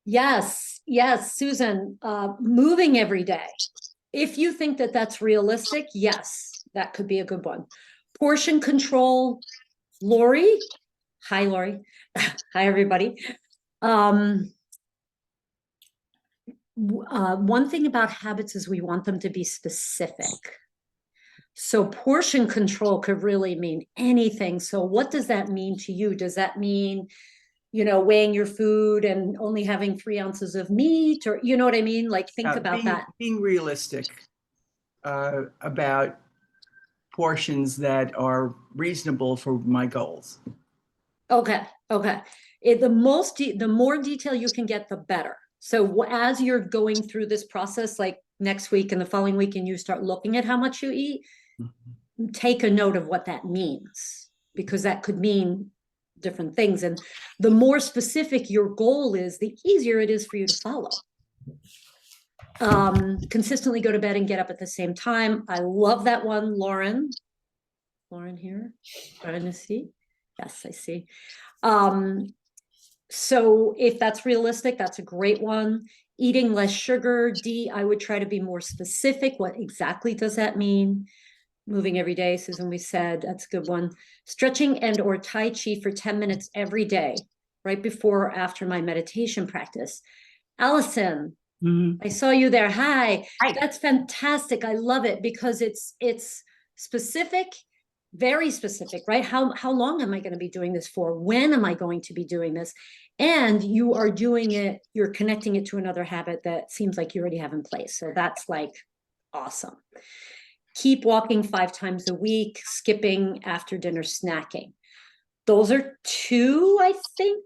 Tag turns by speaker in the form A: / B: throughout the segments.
A: Yes, Susan, moving every day. If you think that that's realistic, yes, that could be a good one. Portion control, Lori. Hi, Lori. Hi, everybody. Um, one thing about habits is we want them to be specific. So portion control could really mean anything. So what does that mean to you? Does that mean, weighing your food and only having 3 ounces of meat, or you know what I mean? Like, think about
B: being
A: that.
B: being realistic about portions that are reasonable for my goals.
A: Okay. The more detail you can get, the better. So as you're going through this process, like next week and the following week, and you start looking at how much you eat, take a note of what that means, because that could mean different things. And the more specific your goal is, the easier it is for you to follow. Consistently go to bed and get up at the same time. I love that one, Lauren. Lauren here, trying to see. Yes, I see. So if that's realistic, that's a great one. Eating less sugar, D, I would try to be more specific. What exactly does that mean? Moving every day, Susan, we said, that's a good one. Stretching and or Tai Chi for 10 minutes every day, right before or after my meditation practice. Allison, I saw you there. Hi.
B: Hi.
A: That's fantastic. I love it because it's specific, very specific, right? How long am I going to be doing this for? When am I going to be doing this? And you are doing it, you're connecting it to another habit that seems like you already have in place. So that's like awesome. Keep walking 5 times a week, skipping after dinner snacking. Those are 2, I think,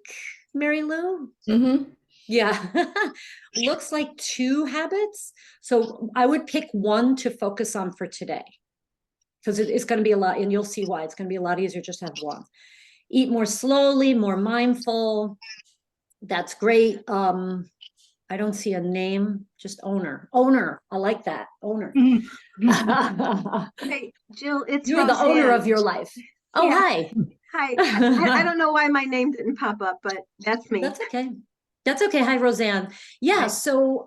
A: Mary Lou. Yeah, looks like 2 habits. So I would pick one to focus on for today, because it's going to be a lot, and you'll see why. It's going to be a lot easier just to have one. Eat more slowly, more mindful. That's great. I don't see a name, just owner. I like that, owner.
C: Hey, Jill, it's
A: You're the owner of your life. Oh,
C: yeah.
A: Hi.
C: Hi. I don't know why my name didn't pop up, but that's me.
A: That's okay. Hi, Roseanne. Yeah.
C: Hi.
A: So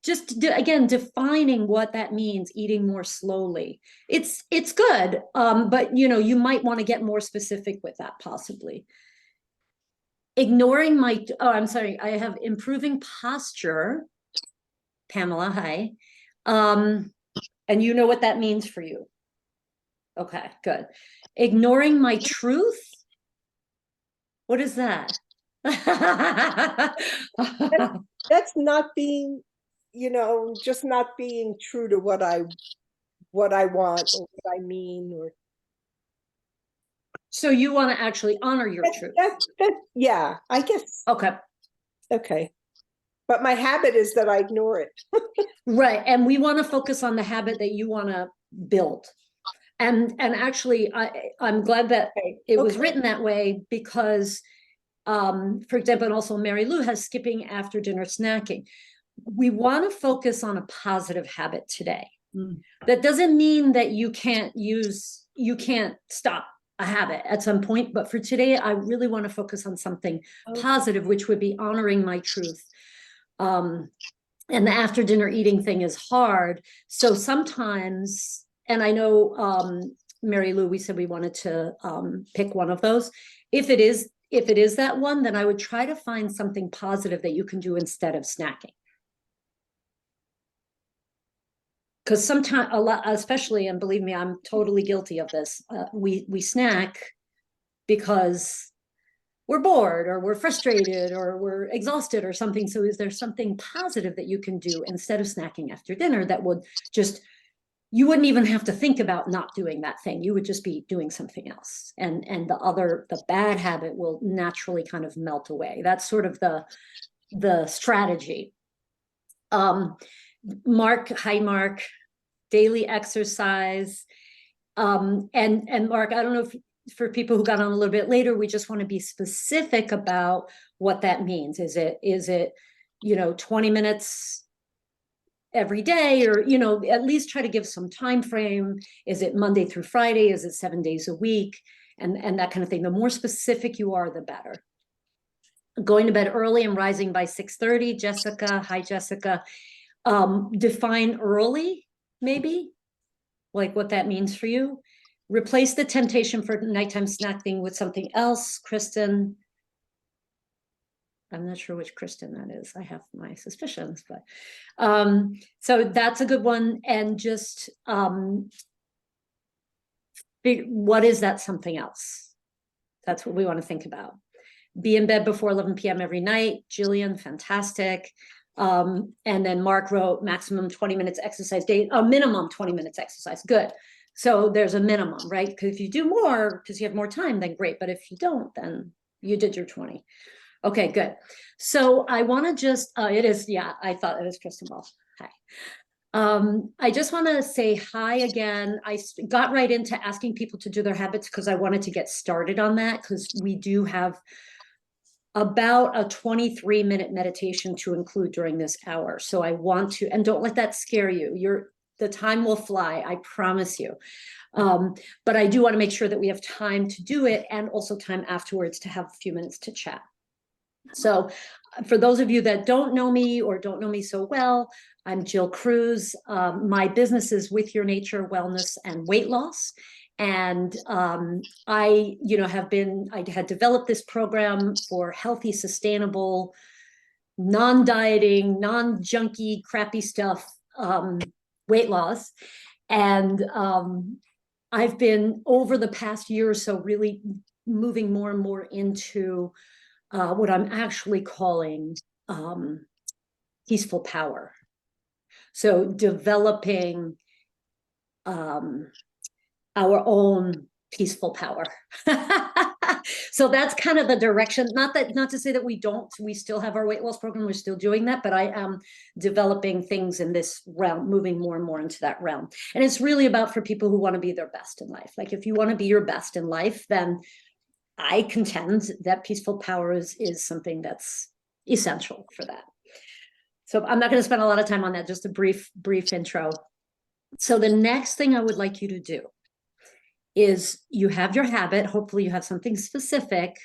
A: just again, defining what that means, eating more slowly. It's good. But you might want to get more specific with that, possibly. Ignoring I'm sorry, I have improving posture. Pamela, hi. And you know what that means for you. Okay, good. Ignoring my truth. What is that?
D: That's not being, just not being true to what I want or what I mean. Or
A: so you want to actually honor your truth.
D: Yeah, I guess. Okay. But my habit is that I ignore it.
A: Right. And we want to focus on the habit that you want to build. And actually, I'm glad that it was written that way, because for example, and also Mary Lou has skipping after dinner snacking. We want to focus on a positive habit today. That doesn't mean that you can't stop a habit at some point, but for today, I really want to focus on something positive, which would be honoring my truth. And the after dinner eating thing is hard. So sometimes, and I know, Mary Lou, we said we wanted to pick one of those. If it is that one, then I would try to find something positive that you can do instead of snacking. Because sometimes, a lot, especially, and believe me, I'm totally guilty of this. We snack because we're bored or we're frustrated or we're exhausted or something. So is there something positive that you can do instead of snacking after dinner that would just, you wouldn't even have to think about not doing that thing. You would just be doing something else. And the bad habit will naturally kind of melt away. That's sort of the strategy. Mark, hi, Mark. Daily exercise. And Mark, I don't know if for people who got on a little bit later, we just want to be specific about what that means. Is it 20 minutes every day, or at least try to give some time frame? Is it Monday through Friday? Is it 7 days a week? And that kind of thing. The more specific you are, the better. going to bed early and rising by 6:30. Jessica, hi, Jessica. Define early, maybe, like what that means for you. Replace the temptation for nighttime snacking with something else. Kristen, I'm not sure which Kristen that is. I have my suspicions, but so that's a good one. And just what is that something else? That's what we want to think about. Be in bed before 11 p.m. every night. Jillian, fantastic. And then Mark wrote maximum 20 minutes exercise day, a minimum 20 minutes exercise. Good. So there's a minimum, right? Because if you do more, because you have more time, then great. But if you don't, then you did your 20. Okay, good. So I want to just, it is, yeah, I thought it was Kristen Walsh. Hi. I just want to say hi again. I got right into asking people to do their habits because I wanted to get started on that, because we do have about a 23-minute meditation to include during this hour. So I want to, and don't let that scare you. The time will fly, I promise you. But I do want to make sure that we have time to do it, and also time afterwards to have a few minutes to chat. So for those of you that don't know me or don't know me so well, I'm Jill Cruz. My business is With Your Nature, Wellness and Weight Loss. And I had developed this program for healthy, sustainable, non-dieting, non-junky, crappy stuff, weight loss. And I've been, over the past year or so, really moving more and more into what I'm actually calling peaceful power. So developing our own peaceful power. So that's kind of the direction. Not to say that we still have our weight loss program, we're still doing that, but I am developing things in this realm, moving more and more into that realm. And it's really about for people who want to be their best in life. Like if you want to be your best in life, then I contend that peaceful power is something that's essential for that. So I'm not going to spend a lot of time on that, just a brief intro. So the next thing I would like you to do is, you have your habit, hopefully you have something specific,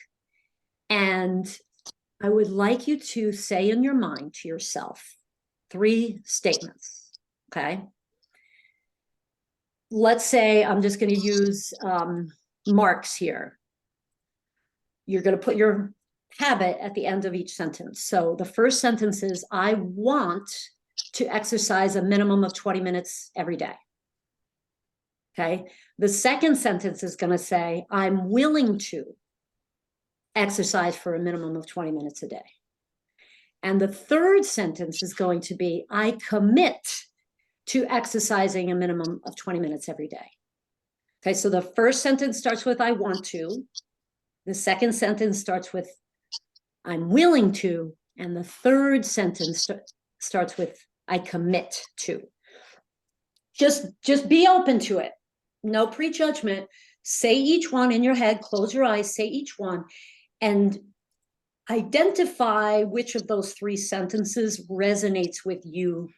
A: and I would like you to say in your mind to yourself 3 statements, okay? Let's say I'm just going to use marks here. You're going to put your habit at the end of each sentence. So the first sentence is, I want to exercise a minimum of 20 minutes every day. Okay. The second sentence is going to say, I'm willing to exercise for a minimum of 20 minutes a day. And the third sentence is going to be, I commit to exercising a minimum of 20 minutes every day. Okay. So the first sentence starts with, I want to. The second sentence starts with, I'm willing to. And the third sentence starts with, I commit to. Just be open to it. No prejudgment. Say each one in your head, close your eyes, say each one, and identify which of those 3 sentences resonates with you.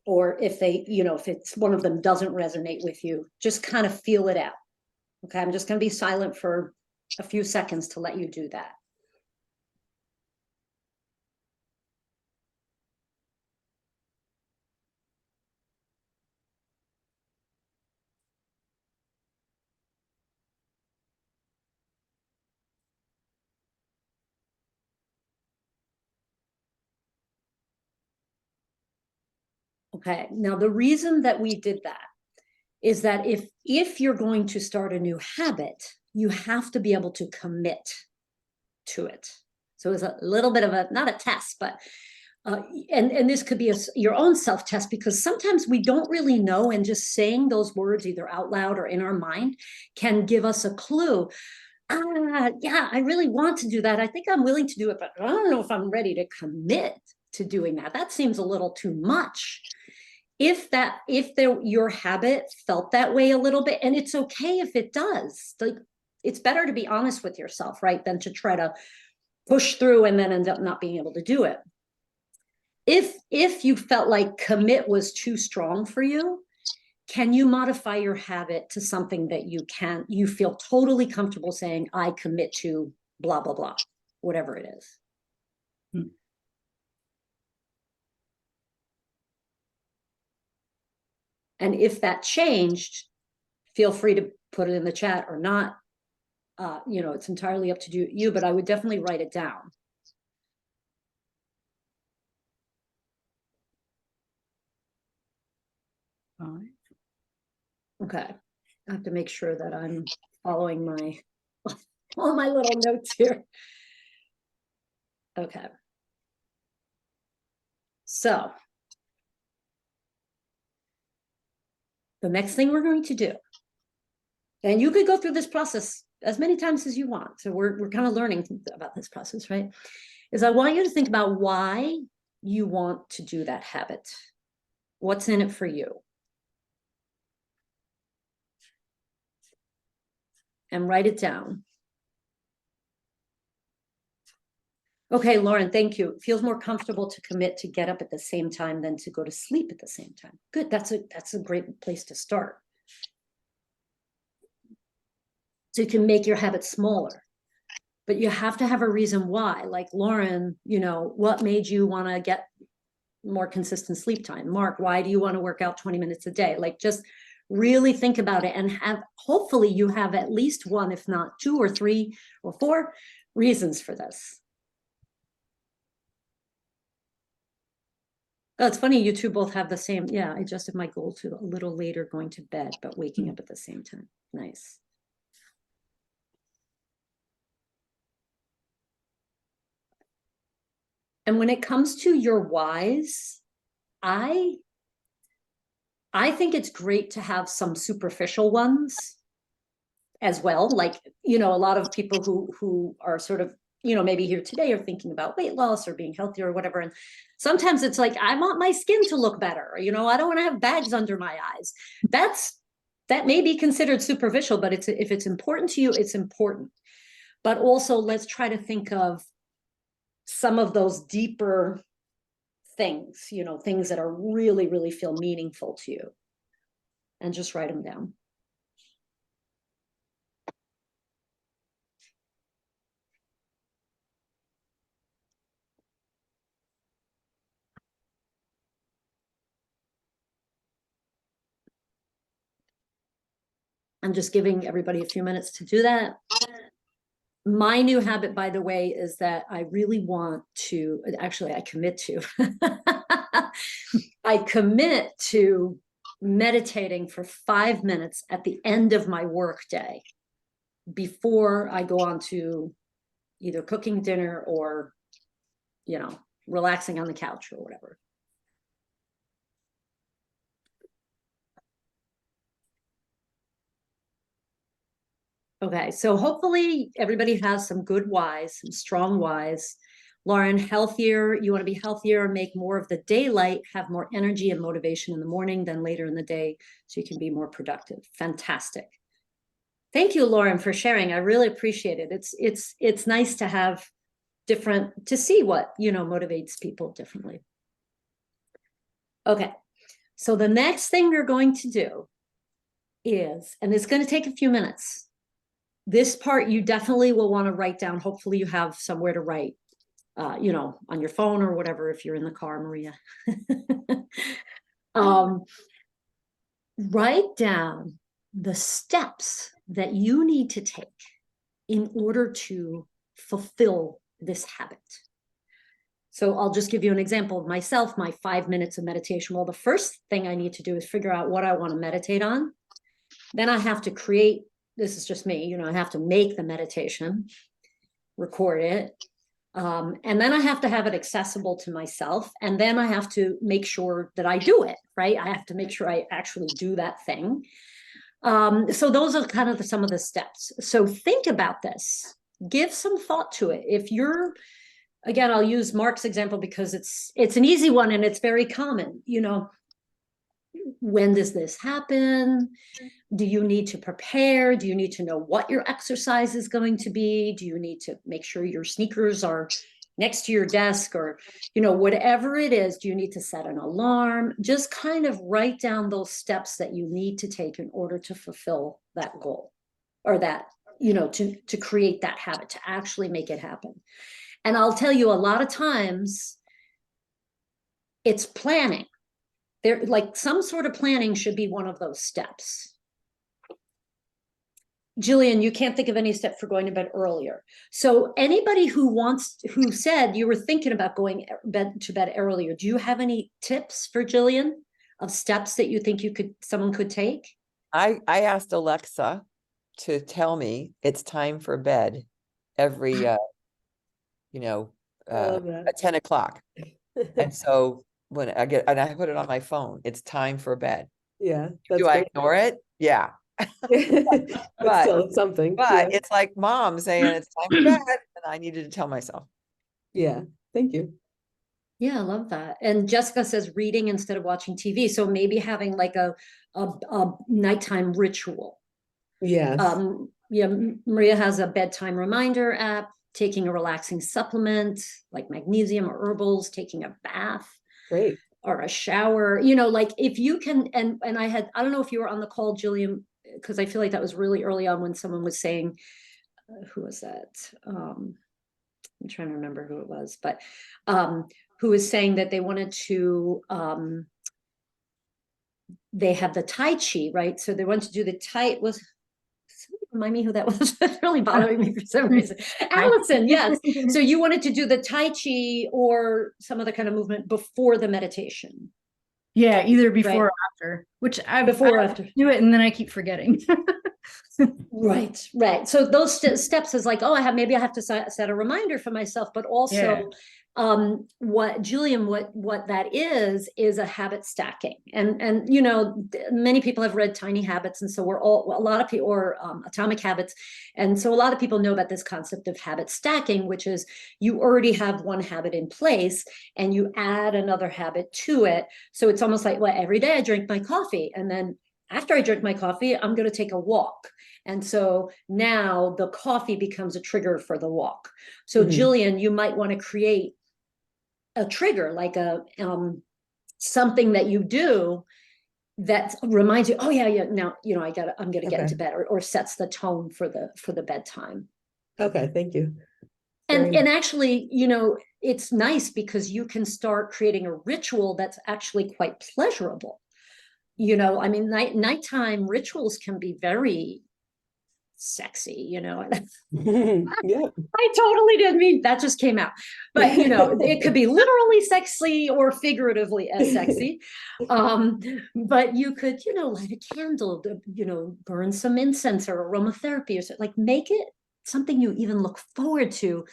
A: Or if it's one of them doesn't resonate with you, just kind of feel it out. Okay, I'm just going to be silent for a few seconds to let you do that. Okay, now the reason that we did that is that if you're going to start a new habit, you have to be able to commit to it. So it's a little bit of not a test, but and this could be your own self-test, because sometimes we don't really know, and just saying those words either out loud or in our mind can give us a clue. Yeah, I really want to do that. I think I'm willing to do it, but I don't know if I'm ready to commit to doing that. That seems a little too much. If your habit felt that way a little bit, and it's okay if it does, like, it's better to be honest with yourself, right, than to try to push through and then end up not being able to do it. If you felt like commit was too strong for you, can you modify your habit to something that you feel totally comfortable saying, I commit to blah, blah, blah. whatever it is.
B: Hmm.
A: And if that changed, feel free to put it in the chat or not. You know, it's entirely up to you, but I would definitely write it down.
B: All right.
A: Okay. I have to make sure that I'm following my all my little notes here. Okay. So the next thing we're going to do, and you could go through this process as many times as you want. So we're kind of learning about this process, right? Is I want you to think about why you want to do that habit. What's in it for you? And write it down. Okay, Lauren, thank you. It feels more comfortable to commit to get up at the same time than to go to sleep at the same time. Good, that's a great place to start. So you can make your habit smaller, but you have to have a reason why. Like Lauren, you know, what made you want to get more consistent sleep time? Mark, why do you want to work out 20 minutes a day? Like, just really think about it and hopefully you have at least one, if not 2 or 3 or 4 reasons for this. Oh, it's funny, you two both have the same. Yeah, I adjusted my goal to a little later going to bed, but waking up at the same time. Nice. And when it comes to your whys, I think it's great to have some superficial ones as well. Like, you know, a lot of people who are sort of, you know, maybe here today are thinking about weight loss or being healthier or whatever. And sometimes it's like, I want my skin to look better. You know, I don't want to have bags under my eyes. That may be considered superficial, but if it's important to you, it's important. But also let's try to think of some of those deeper things, you know, things that are really, really feel meaningful to you, and just write them down. I'm just giving everybody a few minutes to do that. My new habit, by the way, is that I really want to, actually, I commit to, I commit to meditating for 5 minutes at the end of my work day before I go on to either cooking dinner or, you know, relaxing on the couch or whatever. Okay, so hopefully everybody has some good whys, some strong whys. Lauren, healthier, you want to be healthier, make more of the daylight, have more energy and motivation in the morning than later in the day, so you can be more productive. Fantastic. Thank you, Lauren, for sharing. I really appreciate it. It's nice to have to see what, you know, motivates people differently. Okay, so the next thing we're going to do is, and it's going to take a few minutes. This part you definitely will want to write down. Hopefully you have somewhere to write, you know, on your phone or whatever, if you're in the car, Maria. Write down the steps that you need to take in order to fulfill this habit. So I'll just give you an example of myself, my 5 minutes of meditation. Well, the first thing I need to do is figure out what I want to meditate on. Then I have to create, this is just me, you know, I have to make the meditation, record it. And then I have to have it accessible to myself. And then I have to make sure that I do it, right? I have to make sure I actually do that thing. So those are kind of some of the steps. So think about this, give some thought to it. If you're, again, I'll use Mark's example because it's an easy one and it's very common, you know, when does this happen? Do you need to prepare? Do you need to know what your exercise is going to be? Do you need to make sure your sneakers are next to your desk, or, you know, whatever it is? Do you need to set an alarm? Just kind of write down those steps that you need to take in order to fulfill that goal or that to create that habit, to actually make it happen. And I'll tell you, a lot of times it's planning. There, like some sort of planning should be one of those steps. Jillian, you can't think of any step for going to bed earlier. So anybody who said you were thinking about going to bed earlier, do you have any tips for Jillian of steps that you think someone could take?
E: I asked Alexa to tell me it's time for bed every,
F: I love that.
E: at 10 o'clock. And so when I put it on my phone, it's time for bed.
F: Yeah, that's
E: Do I
F: great.
E: ignore it? Yeah.
F: But still, it's something.
E: But
F: Yeah.
E: it's like mom saying it's time for bed, and I needed to tell myself.
F: Yeah, thank you.
A: Yeah, I love that. And Jessica says reading instead of watching TV. So maybe having like a nighttime ritual.
F: Yes.
A: Yeah, Maria has a bedtime reminder app, taking a relaxing supplement like magnesium or herbals, taking a bath.
F: Great.
A: Or a shower, like if you can, and I don't know if you were on the call, Jillian, because I feel like that was really early on when someone was saying, who was that? I'm trying to remember who it was, but who was saying that they wanted to, they have the Tai Chi, right? So they wanted to do the remind me who that was. That's really bothering me for some reason. Allison, yes. So you wanted to do the Tai Chi or some other kind of movement before the meditation.
G: Yeah, either before
A: Right.
G: or after, which I
A: Before or
G: I
A: after.
G: do it and then I keep forgetting.
A: Right. So those steps is like, maybe I have to set a reminder for myself, but also what that is a habit stacking. And many people have read Tiny Habits, and so a lot of people, or Atomic Habits, and so a lot of people know about this concept of habit stacking, which is you already have one habit in place and you add another habit to it. So it's almost like, well, every day I drink my coffee, and then after I drink my coffee, I'm going to take a walk. And so now the coffee becomes a trigger for the walk. So Jillian, you might want to create a trigger, like something that you do that reminds you, oh yeah, now, I'm going to get into bed, or sets the tone for the bedtime.
F: Okay, thank you.
A: And actually, it's nice because you can start creating a ritual that's actually quite pleasurable. I mean, nighttime rituals can be very sexy,
F: Yeah.
A: I totally didn't mean that, just came out, but it could be literally sexy or figuratively as sexy. But you could, light a candle, burn some incense or aromatherapy, or something, like make it something you even look forward to.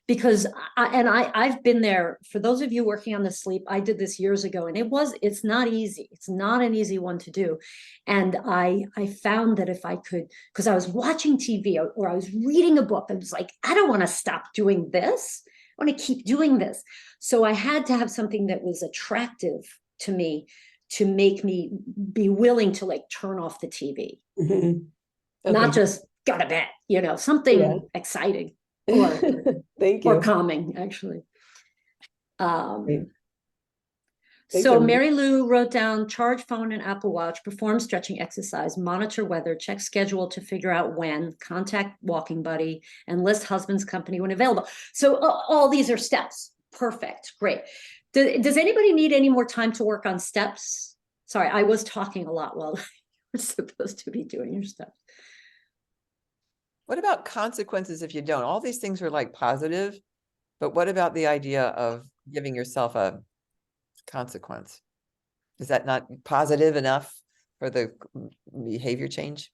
A: Because I've been there. For those of you working on the sleep, I did this years ago, and it's not easy. It's not an easy one to do. And I found that if I could, because I was watching TV or I was reading a book, I was like, I don't want to stop doing this. I want to keep doing this. So I had to have something that was attractive to me to make me be willing to like turn off the TV, not just go to bed, something exciting. Or
F: thank you.
A: or calming, actually.
F: Thank
A: So
F: you.
A: Mary Lou wrote down: charge phone and Apple Watch, perform stretching exercise, monitor weather, check schedule to figure out when, contact walking buddy, and list husband's company when available. So all these are steps. Perfect. Great. Does anybody need any more time to work on steps? Sorry, I was talking a lot while you're supposed to be doing your steps.
E: What about consequences if you don't? All these things are like positive, but what about the idea of giving yourself a consequence? Is that not positive enough for the behavior change?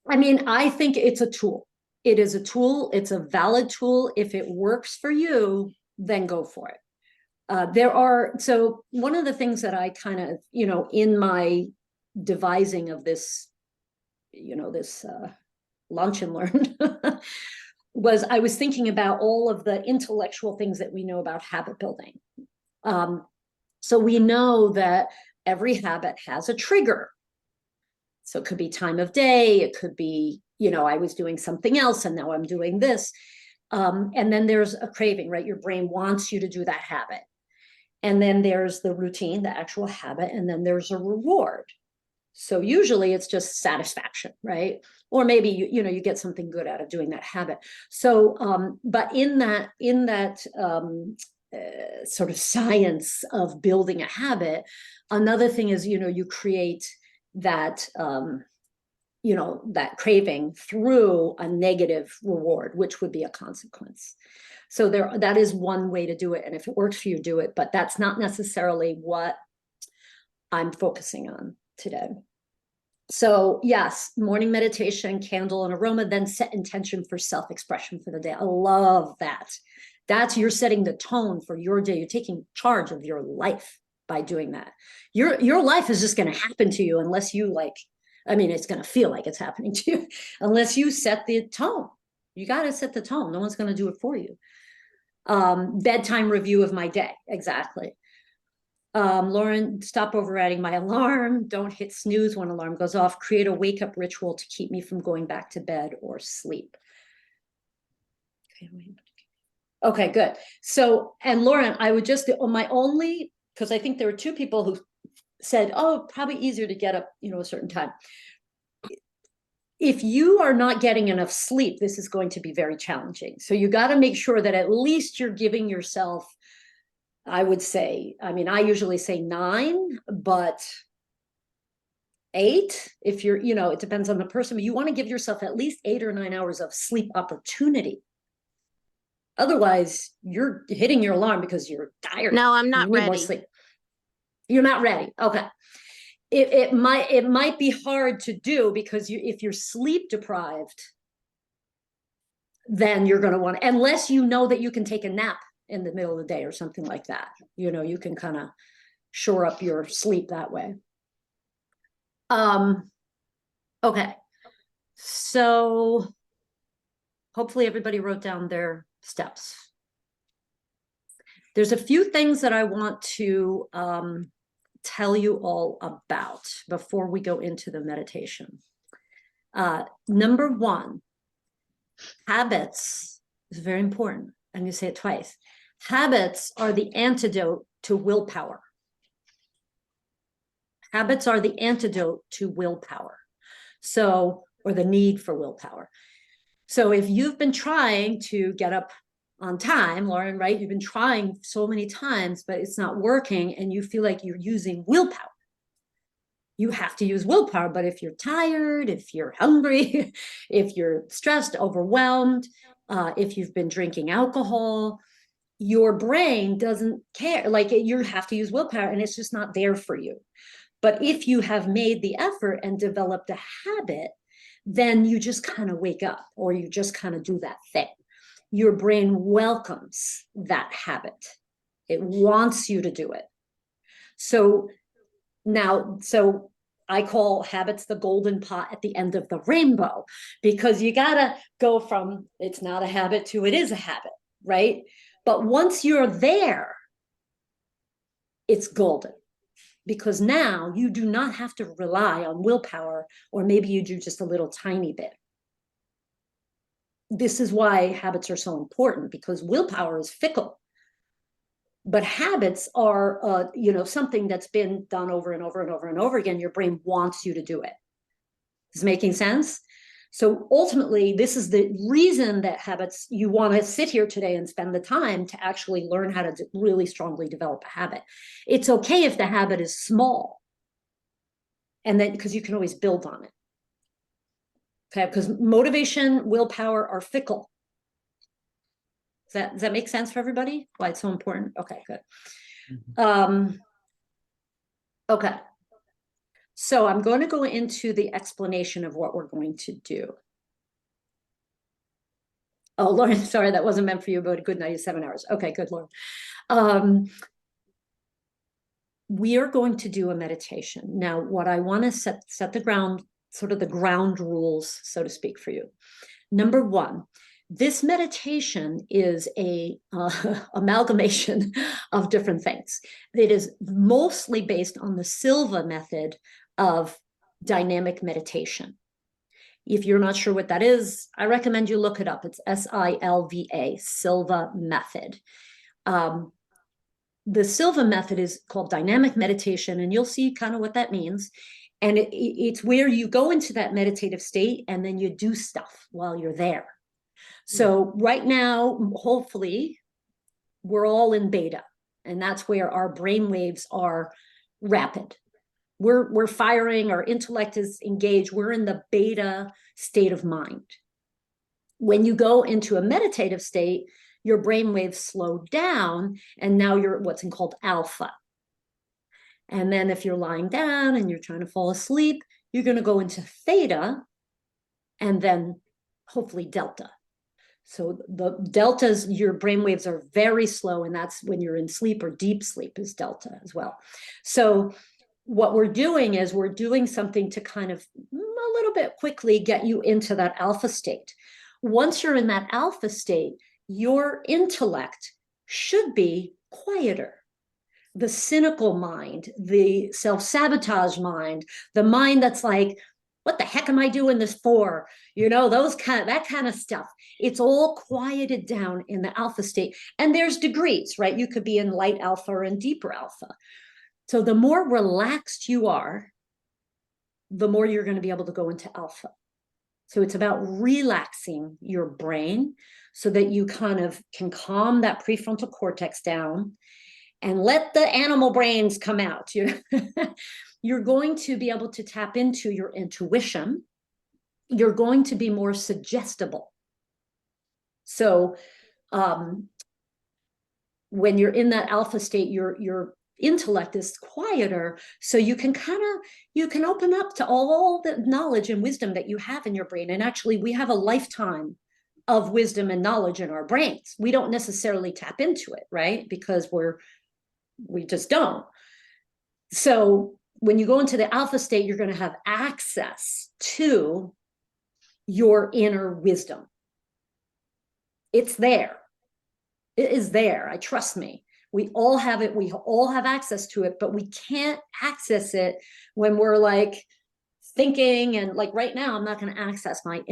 A: I mean, I think it's a tool. It is a tool. It's a valid tool. If it works for you, then go for it. So one of the things that I kind of, in my devising of this, this lunch and learn was I was thinking about all of the intellectual things that we know about habit building. So we know that every habit has a trigger. So it could be time of day. It could be, I was doing something else and now I'm doing this. And then there's a craving, right? Your brain wants you to do that habit. And then there's the routine, the actual habit. And then there's a reward. So usually it's just satisfaction, right? Or maybe you get something good out of doing that habit. So, but in that sort of science of building a habit, another thing is, you create that, that craving through a negative reward, which would be a consequence. So that is one way to do it. And if it works for you, do it. But that's not necessarily what I'm focusing on today. So yes, morning meditation, candle and aroma, then set intention for self-expression for the day. I love that. You're setting the tone for your day. You're taking charge of your life by doing that. Your life is just going to happen to you unless you it's going to feel like it's happening to you unless you set the tone. You got to set the tone. No one's going to do it for you. Bedtime review of my day. Exactly. Lauren, stop overriding my alarm. Don't hit snooze when alarm goes off. Create a wake up ritual to keep me from going back to bed or sleep. Okay, good. So, and Lauren, I would just, because I think there were two people who said, oh, probably easier to get up, a certain time. If you are not getting enough sleep, this is going to be very challenging. So you got to make sure that at least you're giving yourself, I would say, I usually say 9, but 8, if you're, it depends on the person, but you want to give yourself at least 8 or 9 hours of sleep opportunity. Otherwise, you're hitting your alarm because you're tired.
H: No, I'm not
A: You need more
H: ready.
A: sleep. You're not ready. Okay. It might be hard to do because if you're sleep deprived, then you're going to want, unless you know that you can take a nap in the middle of the day or something like that. You can kind of shore up your sleep that way. Okay. So hopefully everybody wrote down their steps. There's a few things that I want to tell you all about before we go into the meditation. Number 1, habits is very important. I'm going to say it twice. Habits are the antidote to willpower. Habits are the antidote to willpower. So, or the need for willpower. So if you've been trying to get up on time, Lauren, right? You've been trying so many times, but it's not working and you feel like you're using willpower. You have to use willpower, but if you're tired, if you're hungry, if you're stressed, overwhelmed, if you've been drinking alcohol, your brain doesn't care. You have to use willpower and it's just not there for you. But if you have made the effort and developed a habit, then you just kind of wake up or you just kind of do that thing. Your brain welcomes that habit. It wants you to do it. So I call habits the golden pot at the end of the rainbow, because you got to go from it's not a habit to it is a habit, right? But once you're there, it's golden, because now you do not have to rely on willpower, or maybe you do just a little tiny bit. This is why habits are so important, because willpower is fickle. But habits are, something that's been done over and over and over and over again. Your brain wants you to do it. Is making sense? So ultimately, this is the reason that habits, you want to sit here today and spend the time to actually learn how to really strongly develop a habit. It's okay if the habit is small. And then, because you can always build on it. Okay, because motivation, willpower are fickle. Does that make sense for everybody? Why it's so important? Okay, good. Okay. So I'm going to go into the explanation of what we're going to do. Oh, Lauren, sorry, that wasn't meant for you, but a good 97 hours. Okay, good, Lauren. We are going to do a meditation. Now, what I want to set the ground, sort of the ground rules, so to speak, for you. Number 1, this meditation is a amalgamation of different things. It is mostly based on the Silva method of dynamic meditation. If you're not sure what that is, I recommend you look it up. It's SILVA, Silva method. The Silva method is called dynamic meditation, and you'll see kind of what that means. And it's where you go into that meditative state and then you do stuff while you're there. So right now, hopefully, we're all in beta, and that's where our brain waves are rapid. We're firing, our intellect is engaged. We're in the beta state of mind. When you go into a meditative state, your brain waves slow down, and now you're what's called alpha. And then if you're lying down and you're trying to fall asleep, you're going to go into theta and then hopefully delta. So the deltas, your brain waves are very slow, and that's when you're in sleep, or deep sleep is delta as well. So what we're doing is we're doing something to kind of a little bit quickly get you into that alpha state. Once you're in that alpha state, your intellect should be quieter. The cynical mind, the self-sabotage mind, the mind that's like, what the heck am I doing this for? You know, that kind of stuff. It's all quieted down in the alpha state. And there's degrees, right? You could be in light alpha and deeper alpha. So the more relaxed you are, the more you're going to be able to go into alpha. So it's about relaxing your brain so that you kind of can calm that prefrontal cortex down and let the animal brains come out. You're going to be able to tap into your intuition. You're going to be more suggestible. So when you're in that alpha state, your intellect is quieter, so you can open up to all the knowledge and wisdom that you have in your brain. And actually, we have a lifetime of wisdom and knowledge in our brains. We don't necessarily tap into it, right? Because we just don't. So when you go into the alpha state, you're going to have access to your inner wisdom. It's there. It is there. Trust me. We all have it. We all have access to it, but we can't access it when we're like thinking, and like right now, I'm not going to access my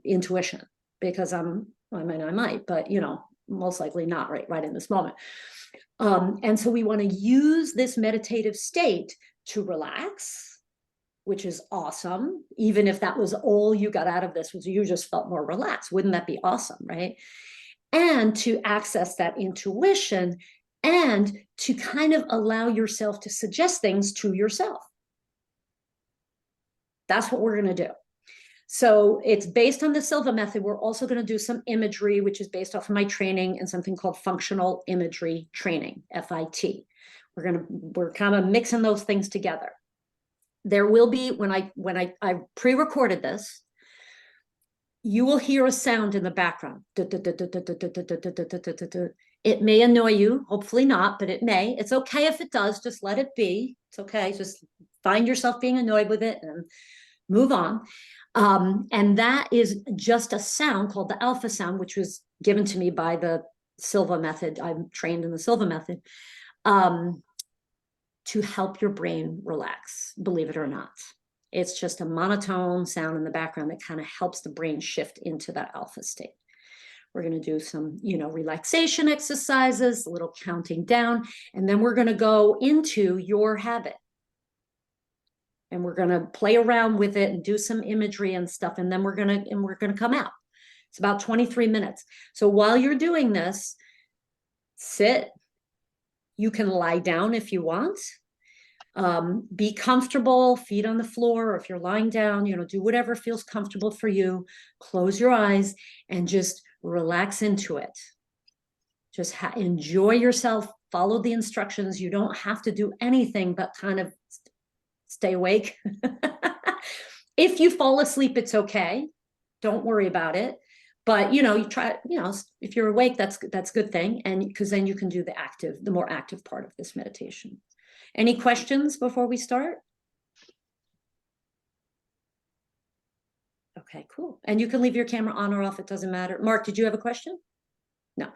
A: intuition because I might, but most likely not right in this moment. And so we want to use this meditative state to relax, which is awesome. Even if that was all you got out of this, was you just felt more relaxed. Wouldn't that be awesome, right? And to access that intuition and to kind of allow yourself to suggest things to yourself. That's what we're going to do. So it's based on the Silva method. We're also going to do some imagery, which is based off of my training and something called functional imagery training, FIT. We're kind of mixing those things together. There will be, when I pre-recorded this, you will hear a sound in the background. It may annoy you, hopefully not, but it may. It's okay if it does, just let it be. It's okay, just find yourself being annoyed with it and move on. And that is just a sound called the alpha sound, which was given to me by the Silva method. I'm trained in the Silva method to help your brain relax, believe it or not. It's just a monotone sound in the background that kind of helps the brain shift into that alpha state. We're going to do some, relaxation exercises, a little counting down, and then we're going to go into your habit. And we're going to play around with it and do some imagery and stuff. And then we're going to come out. It's about 23 minutes. So while you're doing this, sit. You can lie down if you want. Be comfortable, feet on the floor, or if you're lying down, do whatever feels comfortable for you. Close your eyes and just relax into it. Just enjoy yourself. Follow the instructions. You don't have to do anything but kind of stay awake. If you fall asleep, it's okay. Don't worry about it. But you try, if you're awake, that's a good thing. And because then you can do the more active part of this meditation. Any questions before we start? Okay, cool. And you can leave your camera on or off. It doesn't matter. Mark, did you have a question? No.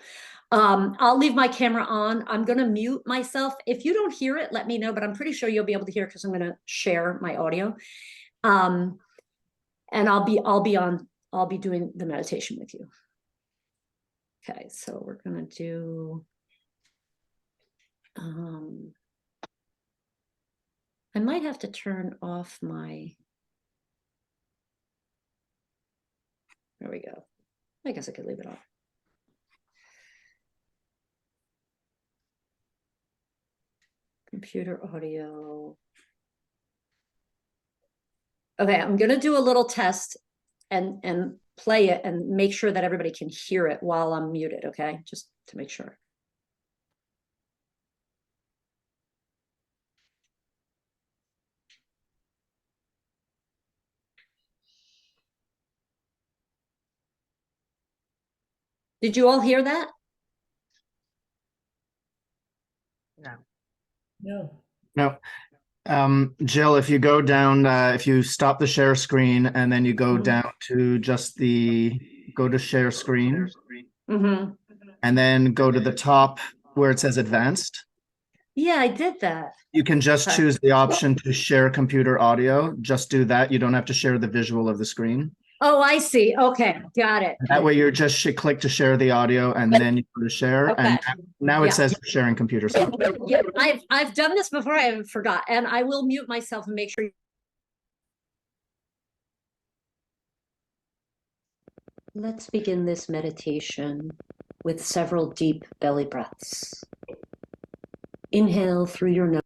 A: I'll leave my camera on. I'm going to mute myself. If you don't hear it, let me know, but I'm pretty sure you'll be able to hear it because I'm going to share my audio. And I'll be doing the meditation with you. Okay, so we're going to do I might have to turn off my. There we go. I guess I could leave it on. Computer audio. Okay, I'm gonna do a little test and play it and make sure that everybody can hear it while I'm muted, okay? Just to make sure. Did you all hear that?
F: No.
H: No. Jill, if you go down, if you stop the share screen and then you go
A: Mhm.
H: down to just go to share screen
A: Mm-hmm.
H: and then go to the top where it says advanced,
A: Yeah, I did that.
H: you can just
A: Okay.
H: choose the option to share computer audio. Just do that. You don't have to share the visual of the screen.
A: Oh, I see. Okay, got it.
H: That way you're just click to share the audio and then you go to share.
A: Okay.
H: And now
A: Yeah.
H: it says sharing computer screen.
A: Yeah, I've done this before. I forgot, and I will mute myself and make sure. Let's begin this meditation with several deep belly breaths. Inhale through your nose.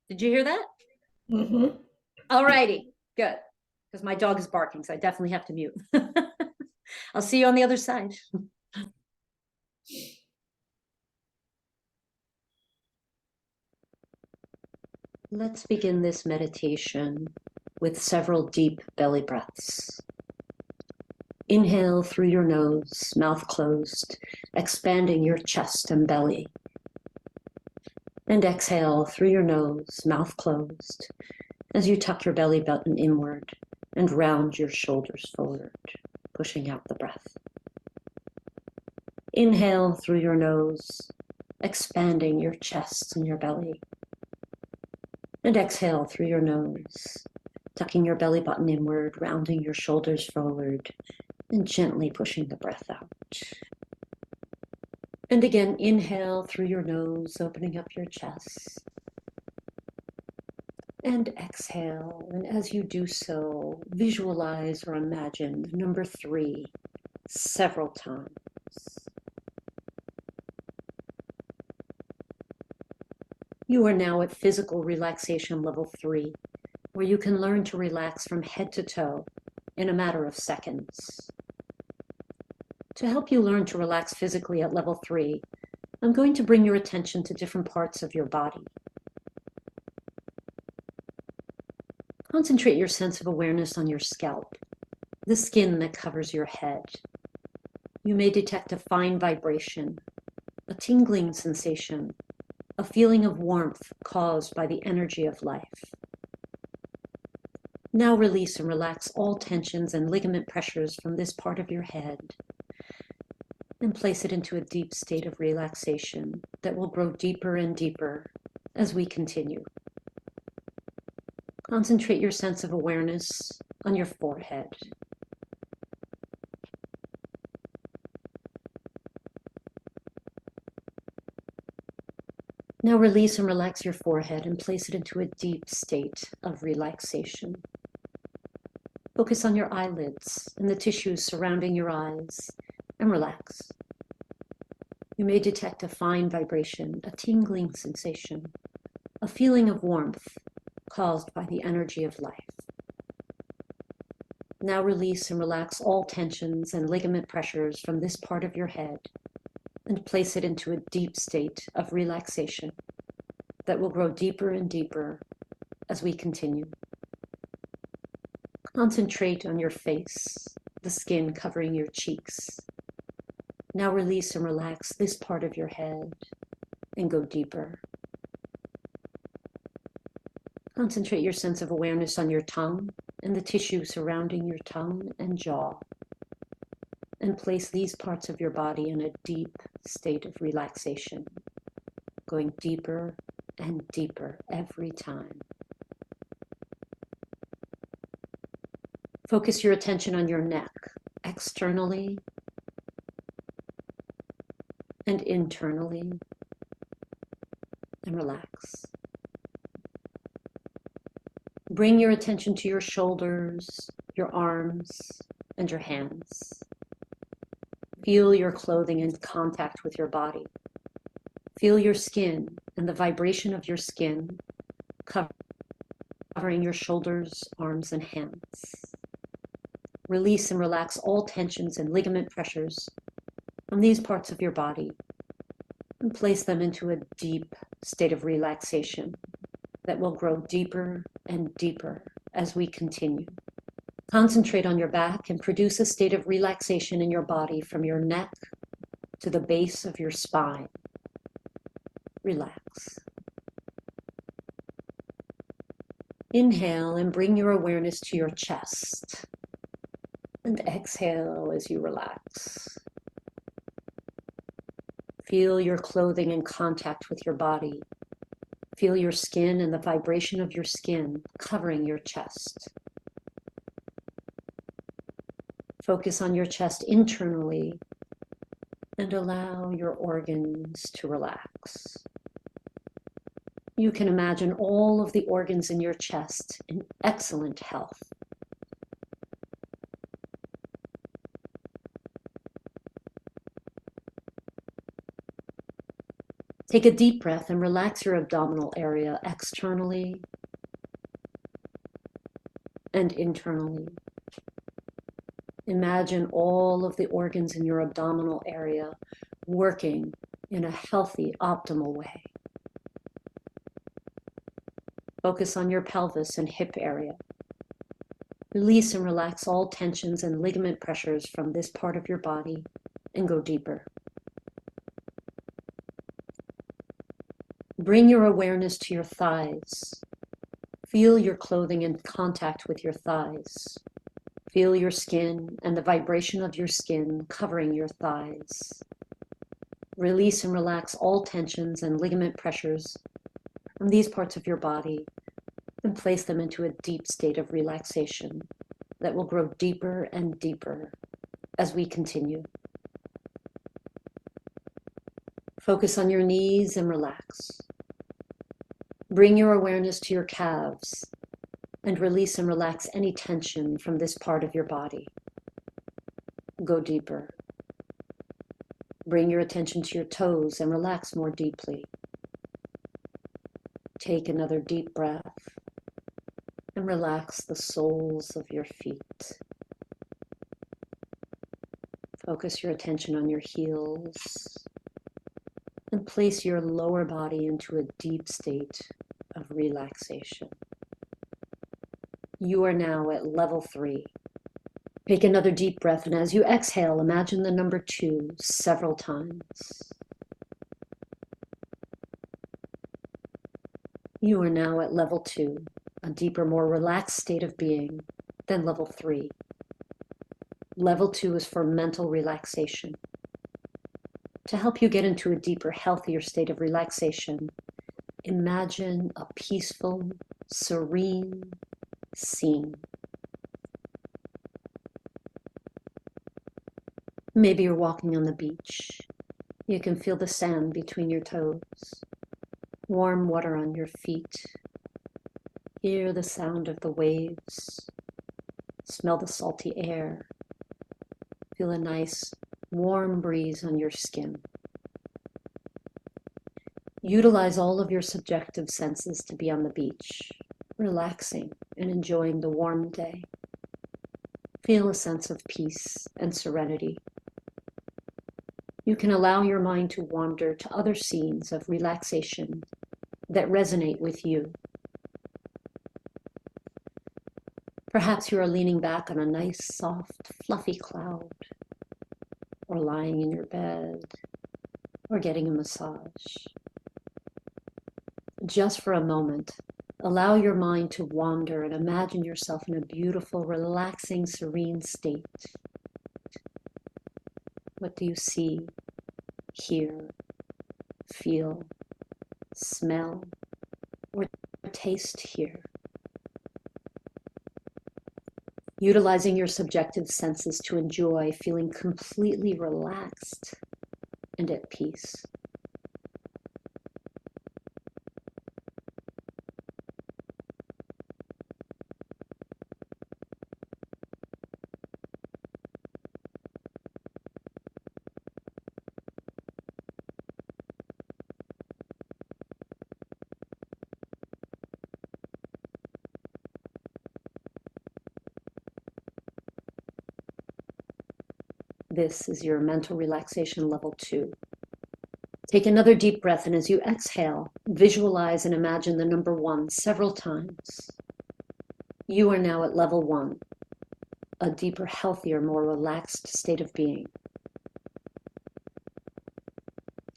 A: Did you hear that?
F: Mm-hmm.
A: All righty, good. Because my dog is barking, so I definitely have to mute. I'll see you on the other side. Let's begin this meditation with several deep belly breaths. Inhale through your nose, mouth closed, expanding your chest and belly. And exhale through your nose, mouth closed, as you tuck your belly button inward and round your shoulders forward, pushing out the breath. Inhale through your nose, expanding your chest and your belly. And exhale through your nose, tucking your belly button inward, rounding your shoulders forward, and gently pushing the breath out. And again, inhale through your nose, opening up your chest. And exhale, and as you do so, visualize or imagine number 3 several times. You are now at physical relaxation level 3, where you can learn to relax from head to toe in a matter of seconds. To help you learn to relax physically at level 3, I'm going to bring your attention to different parts of your body. Concentrate your sense of awareness on your scalp, the skin that covers your head. You may detect a fine vibration, a tingling sensation, a feeling of warmth caused by the energy of life. Now release and relax all tensions and ligament pressures from this part of your head and place it into a deep state of relaxation that will grow deeper and deeper as we continue. Concentrate your sense of awareness on your forehead. Now release and relax your forehead and place it into a deep state of relaxation. Focus on your eyelids and the tissues surrounding your eyes and relax. You may detect a fine vibration, a tingling sensation, a feeling of warmth caused by the energy of life. Now release and relax all tensions and ligament pressures from this part of your head and place it into a deep state of relaxation that will grow deeper and deeper as we continue. Concentrate on your face, the skin covering your cheeks. Now release and relax this part of your head and go deeper. Concentrate your sense of awareness on your tongue and the tissue surrounding your tongue and jaw. And place these parts of your body in a deep state of relaxation, going deeper and deeper every time. Focus your attention on your neck, externally and internally, and relax. Bring your attention to your shoulders, your arms, and your hands. Feel your clothing in contact with your body. Feel your skin and the vibration of your skin covering your shoulders, arms, and hands. Release and relax all tensions and ligament pressures on these parts of your body and place them into a deep state of relaxation that will grow deeper and deeper as we continue. Concentrate on your back and produce a state of relaxation in your body from your neck to the base of your spine. Relax. Inhale and bring your awareness to your chest. And exhale as you relax. Feel your clothing in contact with your body. Feel your skin and the vibration of your skin covering your chest. Focus on your chest internally and allow your organs to relax. You can imagine all of the organs in your chest in excellent health. Take a deep breath and relax your abdominal area externally and internally. Imagine all of the organs in your abdominal area working in a healthy, optimal way. Focus on your pelvis and hip area. Release and relax all tensions and ligament pressures from this part of your body and go deeper. Bring your awareness to your thighs. Feel your clothing in contact with your thighs. Feel your skin and the vibration of your skin covering your thighs. Release and relax all tensions and ligament pressures from these parts of your body and place them into a deep state of relaxation that will grow deeper and deeper as we continue. Focus on your knees and relax. Bring your awareness to your calves and release and relax any tension from this part of your body. Go deeper. Bring your attention to your toes and relax more deeply. Take another deep breath and relax the soles of your feet. Focus your attention on your heels and place your lower body into a deep state of relaxation. You are now at level 3. Take another deep breath, and as you exhale, imagine the number 2 several times. You are now at level 2, a deeper, more relaxed state of being than level 3. Level 2 is for mental relaxation. To help you get into a deeper, healthier state of relaxation, imagine a peaceful, serene scene. Maybe you're walking on the beach. You can feel the sand between your toes, warm water on your feet. Hear the sound of the waves. Smell the salty air. Feel a nice, warm breeze on your skin. Utilize all of your subjective senses to be on the beach, relaxing and enjoying the warm day. Feel a sense of peace and serenity. You can allow your mind to wander to other scenes of relaxation that resonate with you. Perhaps you are leaning back on a nice, soft, fluffy cloud, or lying in your bed, or getting a massage. Just for a moment, allow your mind to wander and imagine yourself in a beautiful, relaxing, serene state. What do you see, hear, feel, smell, or taste here? Utilizing your subjective senses to enjoy feeling completely relaxed and at peace. This is your mental relaxation level 2. Take another deep breath, and as you exhale, visualize and imagine the number 1 several times. You are now at level 1, a deeper, healthier, more relaxed state of being.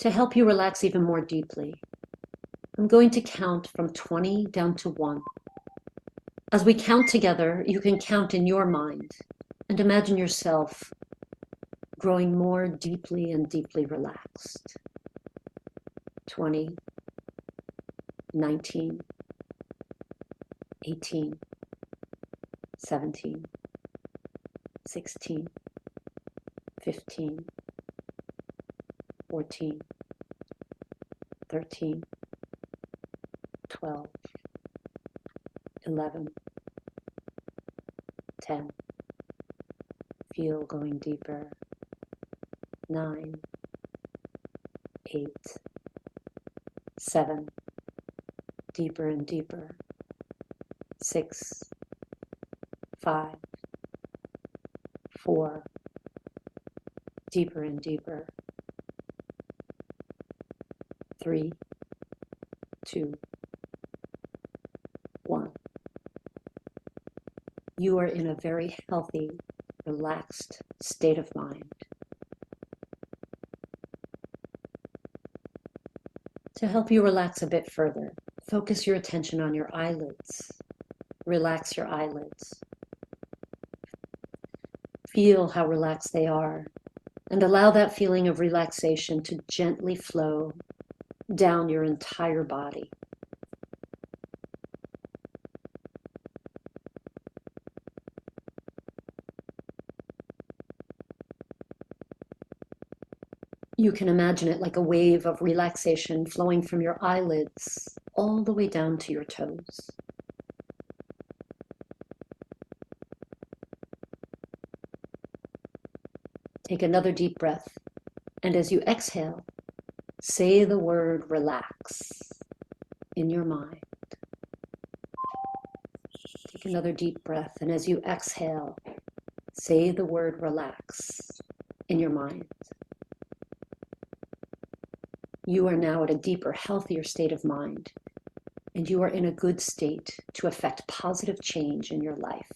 A: To help you relax even more deeply, I'm going to count from 20 down to 1. As we count together, you can count in your mind and imagine yourself growing more deeply and deeply relaxed. 20, 19, 18, 17, 16, 15, 14, 13, 12, 11, 10. Feel going deeper. 9, 8, 7. Deeper and deeper. 6, 5, 4. Deeper and deeper. 3, 2, 1. You are in a very healthy, relaxed state of mind. To help you relax a bit further, focus your attention on your eyelids. Relax your eyelids. Feel how relaxed they are, and allow that feeling of relaxation to gently flow down your entire body. You can imagine it like a wave of relaxation flowing from your eyelids all the way down to your toes. Take another deep breath, and as you exhale, say the word relax in your mind. Take another deep breath, and as you exhale, say the word relax in your mind. You are now at a deeper, healthier state of mind, and you are in a good state to affect positive change in your life.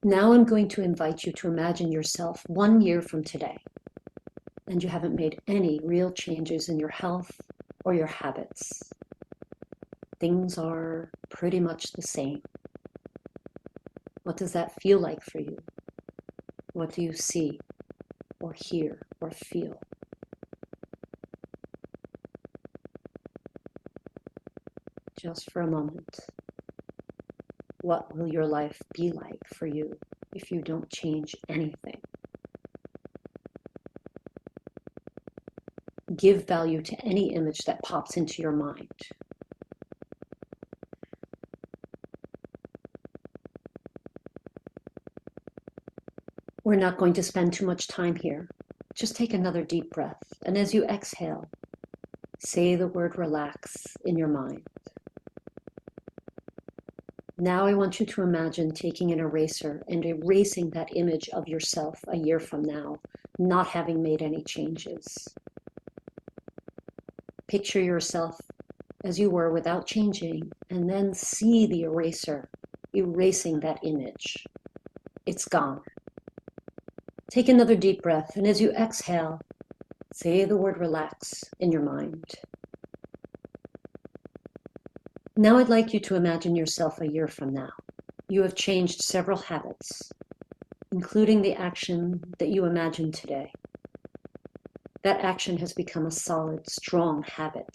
A: Now I'm going to invite you to imagine yourself 1 year from today, and you haven't made any real changes in your health or your habits. Things are pretty much the same. What does that feel like for you? What do you see or hear or feel? Just for a moment. What will your life be like for you if you don't change anything? Give value to any image that pops into your mind. We're not going to spend too much time here. Just take another deep breath, and as you exhale, say the word relax in your mind. Now I want you to imagine taking an eraser and erasing that image of yourself a year from now, not having made any changes. Picture yourself as you were without changing, and then see the eraser erasing that image. It's gone. Take another deep breath, and as you exhale, say the word relax in your mind. Now I'd like you to imagine yourself a year from now. You have changed several habits, including the action that you imagined today. That action has become a solid, strong habit,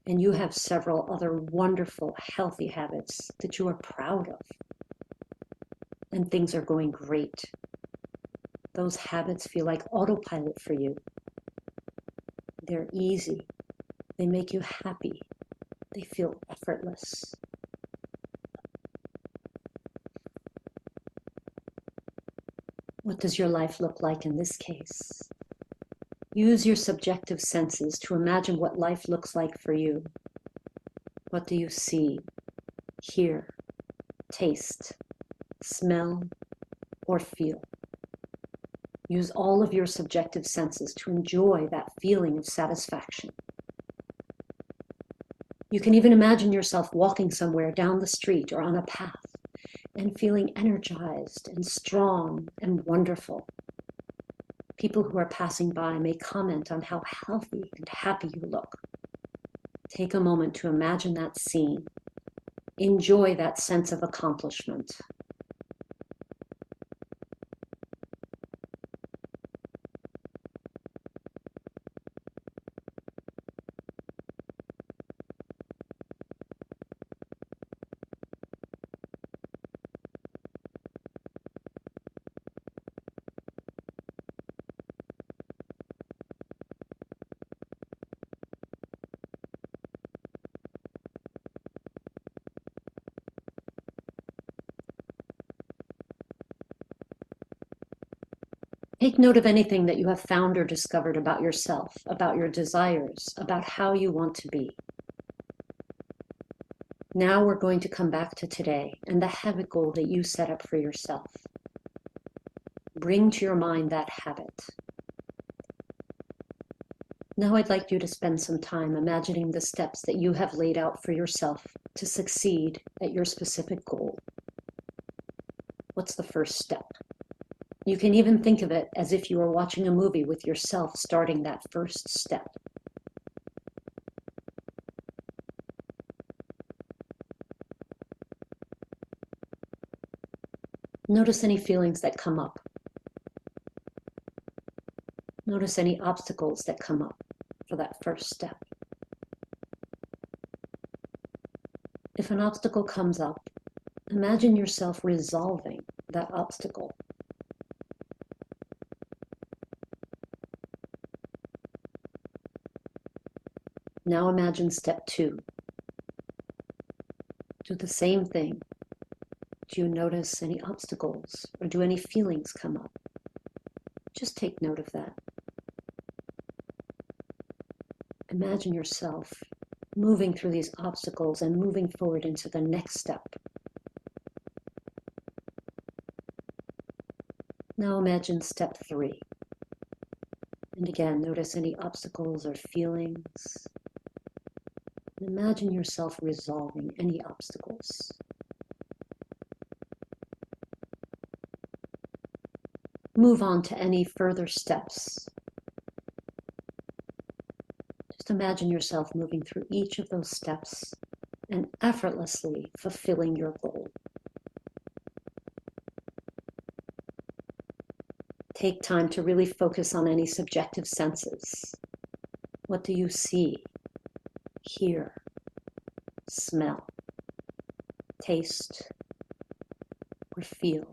A: and you have several other wonderful, healthy habits that you are proud of. And things are going great. Those habits feel like autopilot for you. They're easy. They make you happy. They feel effortless. What does your life look like in this case? Use your subjective senses to imagine what life looks like for you. What do you see, hear, taste, smell, or feel. Use all of your subjective senses to enjoy that feeling of satisfaction. You can even imagine yourself walking somewhere down the street or on a path and feeling energized and strong and wonderful. People who are passing by may comment on how healthy and happy you look. Take a moment to imagine that scene. Enjoy that sense of accomplishment. Take note of anything that you have found or discovered about yourself, about your desires, about how you want to be. Now we're going to come back to today and the habit goal that you set up for yourself. Bring to your mind that habit. Now I'd like you to spend some time imagining the steps that you have laid out for yourself to succeed at your specific goal. What's the first step? You can even think of it as if you were watching a movie with yourself starting that first step. Notice any feelings that come up. Notice any obstacles that come up for that first step. If an obstacle comes up, imagine yourself resolving that obstacle. Now imagine step 2. Do the same thing. Do you notice any obstacles or do any feelings come up? Just take note of that. Imagine yourself moving through these obstacles and moving forward into the next step. Now imagine step 3. And again, notice any obstacles or feelings. Imagine yourself resolving any obstacles. Move on to any further steps. Just imagine yourself moving through each of those steps and effortlessly fulfilling your goal. Take time to really focus on any subjective senses. What do you see, hear, smell, taste, or feel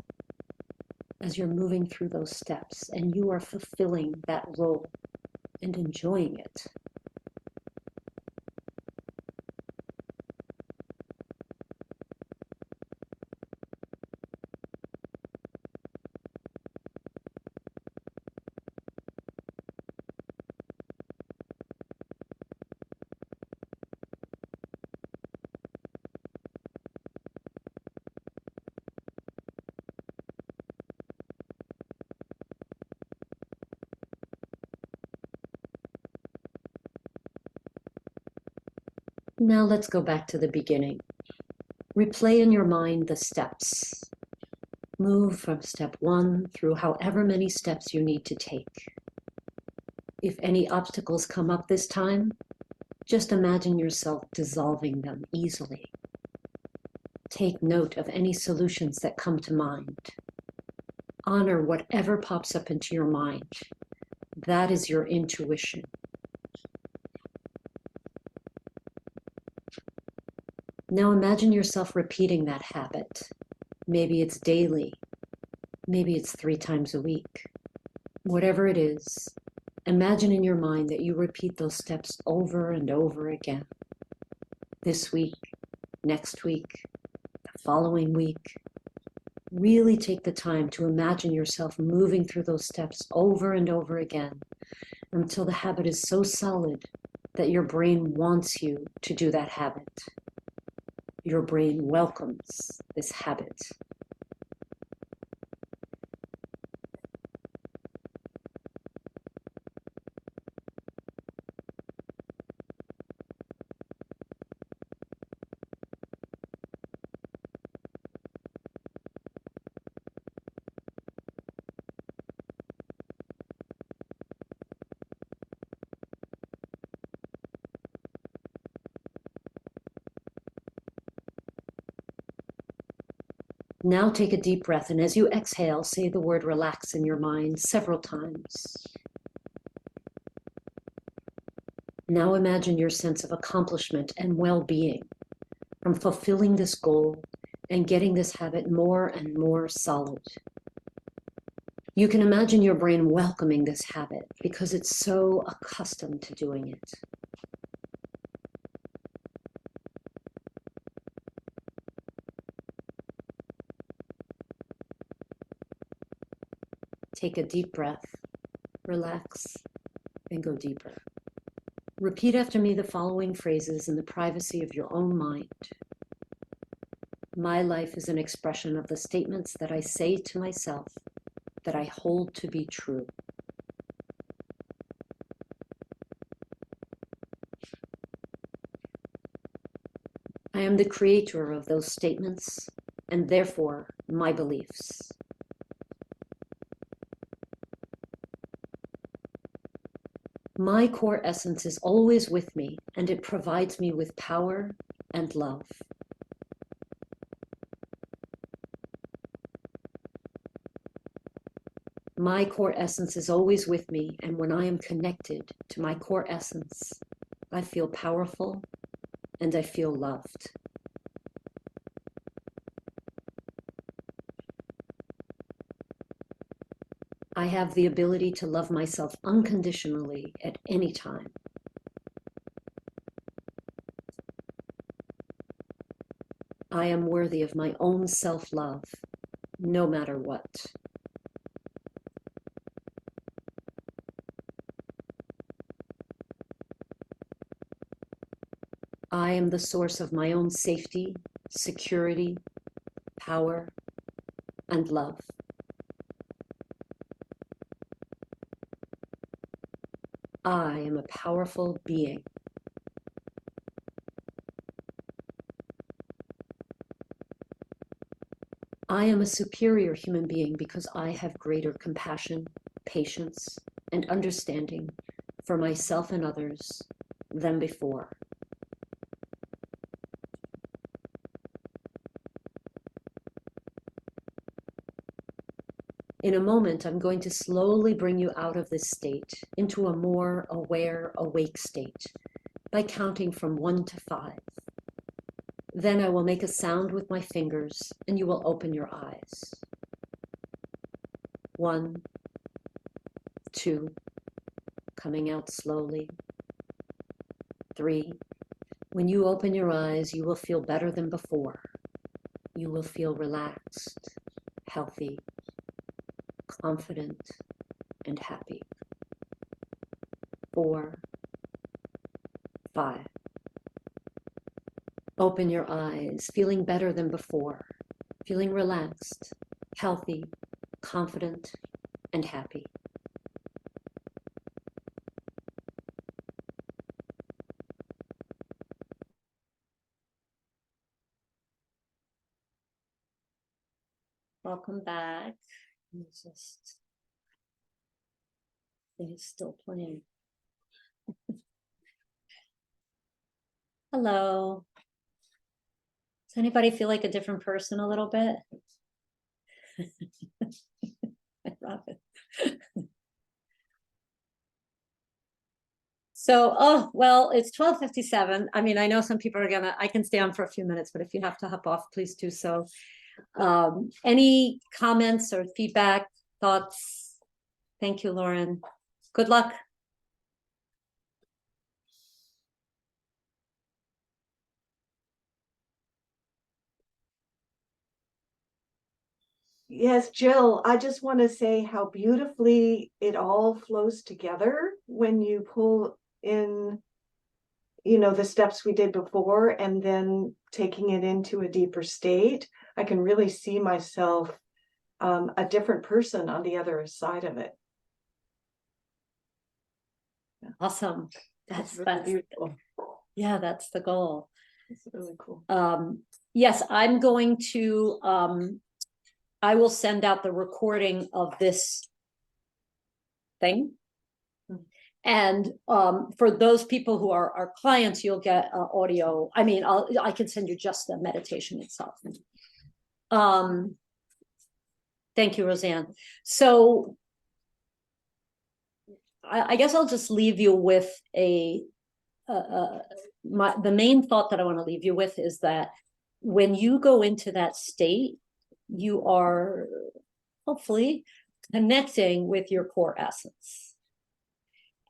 A: as you're moving through those steps and you are fulfilling that role and enjoying it? Now let's go back to the beginning. Replay in your mind the steps. Move from step 1 through however many steps you need to take. If any obstacles come up this time, just imagine yourself dissolving them easily. Take note of any solutions that come to mind. Honor whatever pops up into your mind. That is your intuition. Now imagine yourself repeating that habit. Maybe it's daily. Maybe it's 3 times a week. Whatever it is, imagine in your mind that you repeat those steps over and over again. This week, next week, the following week. Really take the time to imagine yourself moving through those steps over and over again until the habit is so solid that your brain wants you to do that habit. Your brain welcomes this habit. Now take a deep breath, and as you exhale, say the word relax in your mind several times. Now imagine your sense of accomplishment and well-being from fulfilling this goal and getting this habit more and more solid. You can imagine your brain welcoming this habit because it's so accustomed to doing it. Take a deep breath, relax, and go deeper. Repeat after me the following phrases in the privacy of your own mind. My life is an expression of the statements that I say to myself that I hold to be true. I am the creator of those statements and therefore my beliefs. My core essence is always with me, and it provides me with power and love. My core essence is always with me, and when I am connected to my core essence, I feel powerful and I feel loved. I have the ability to love myself unconditionally at any time. I am worthy of my own self-love, no matter what. I am the source of my own safety, security, power, and love. I am a powerful being. I am a superior human being because I have greater compassion, patience, and understanding for myself and others than before. In a moment, I'm going to slowly bring you out of this state into a more aware, awake state by counting from 1 to 5. Then I will make a sound with my fingers and you will open your eyes. 1, 2, coming out slowly. 3, when you open your eyes, you will feel better than before. You will feel relaxed, healthy, confident, and happy. 4, 5. Open your eyes, feeling better than before, feeling relaxed, healthy, confident, and happy. Welcome back. It's still playing. Hello. Does anybody feel like a different person a little bit? I love it. So, oh, well, it's 12:57. I mean, I know some people are I can stay on for a few minutes, but if you have to hop off, please do so. Any comments or feedback, thoughts? Thank you, Lauren. Good luck.
C: Yes, Jill, I just want to say how beautifully it all flows together when you pull in, the steps we did before and then taking it into a deeper state. I can really see myself a different person on the other side of it.
A: Awesome.
C: It's
A: That's
C: beautiful.
A: yeah, that's the goal.
C: It's really cool.
A: Yes, I'm going to I will send out the recording of this thing. And for those people who are our clients, you'll get audio. I mean, I can send you just the meditation itself. Thank you, Roseanne. So I guess I'll just leave you with the main thought that I want to leave you with is that when you go into that state, you are hopefully connecting with your core essence.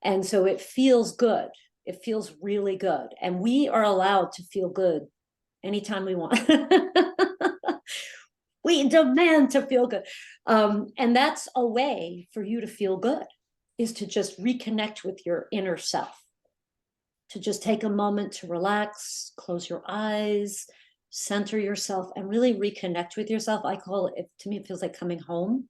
A: And so it feels good. It feels really good. And we are allowed to feel good anytime we want. We demand to feel good. And that's a way for you to feel good, is to just reconnect with your inner self, to just take a moment to relax, close your eyes, center yourself, and really reconnect with yourself. I call it, to me, it feels like coming home.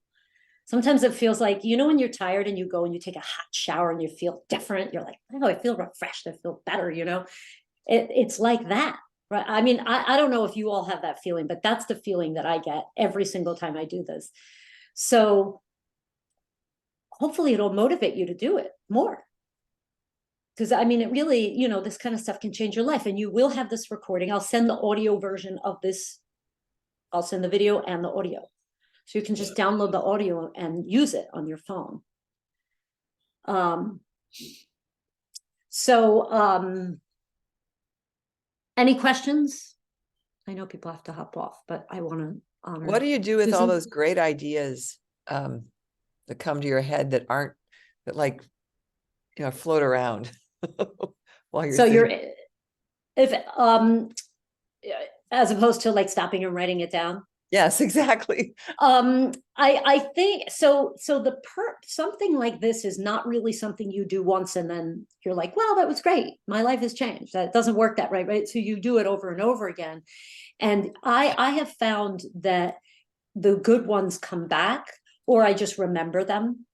A: Sometimes it feels like, you know, when you're tired and you go and you take a hot shower and you feel different, you're like, oh, I feel refreshed, I feel better, you know? It's like that, right? I mean, I don't know if you all have that feeling, but that's the feeling that I get every single time I do this. So hopefully it'll motivate you to do it more. Because I mean, it really, you know, this kind of stuff can change your life, and you will have this recording. I'll send the audio version of this. I'll send the video and the audio. So you can just download the audio and use it on your phone. Any questions? I know people have to hop off, but I want to honor.
E: What do you do with all
A: Susan?
E: those great ideas that come to your head that aren't, that like, you know, float around while you're
A: So
E: thinking?
A: you're, if as opposed to like stopping and writing it down.
E: Yes, exactly.
A: I think so something like this is not really something you do once and then you're like, wow, that was great, my life has changed. That doesn't work that right? So you do it over and over again. And I have found that the good ones come back, or I just remember them.